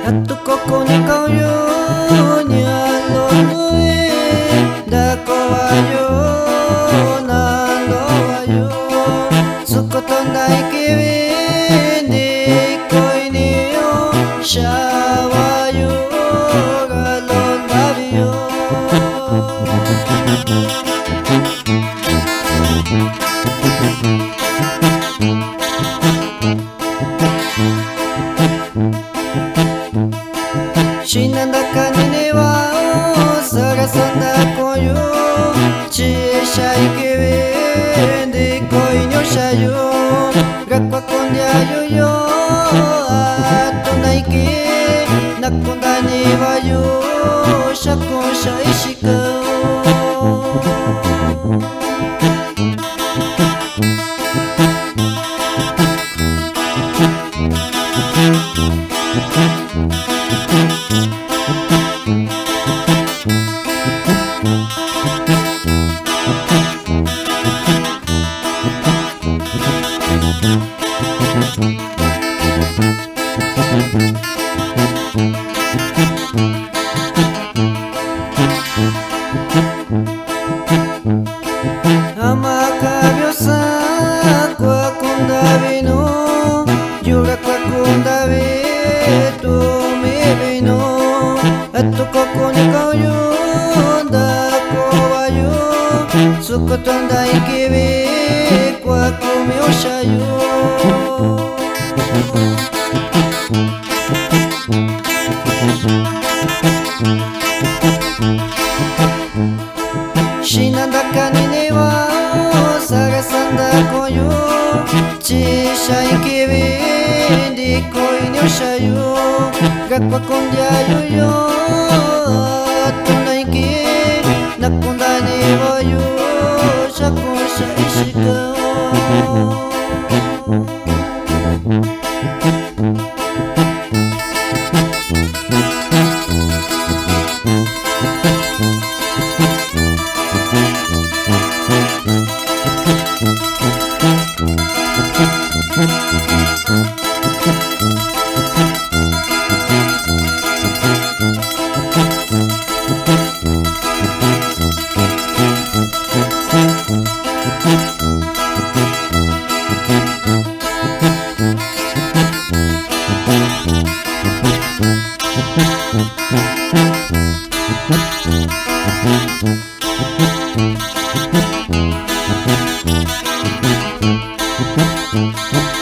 At ko kung ikaw yun Yaluloy Dako ayo Nalo ayo Sukoton na ikiwin Di ko'y niyo Shawayo Galon babiyo Shinandaka ni wa Sagasanda koyo Chisha ikiwin Di ko'y niyo shayo Gakwa kondya yo Ato na iki Nakunda ni wa yo Shakon sha ishikao Amakabyosa kwa kundavino Yura kwa kundavi tu mi vino Atu koko ni kauyo Dako wayo Sukoton da ikiwi Kwa kumi oshayo Shinandaka ni wa Sagasanda koyo Chisha ikiwi Di ko'y niyo shayo Gakwa kondya yo Ato na iki Nakunda ni wa yo Shakon sha ishikao Thank you.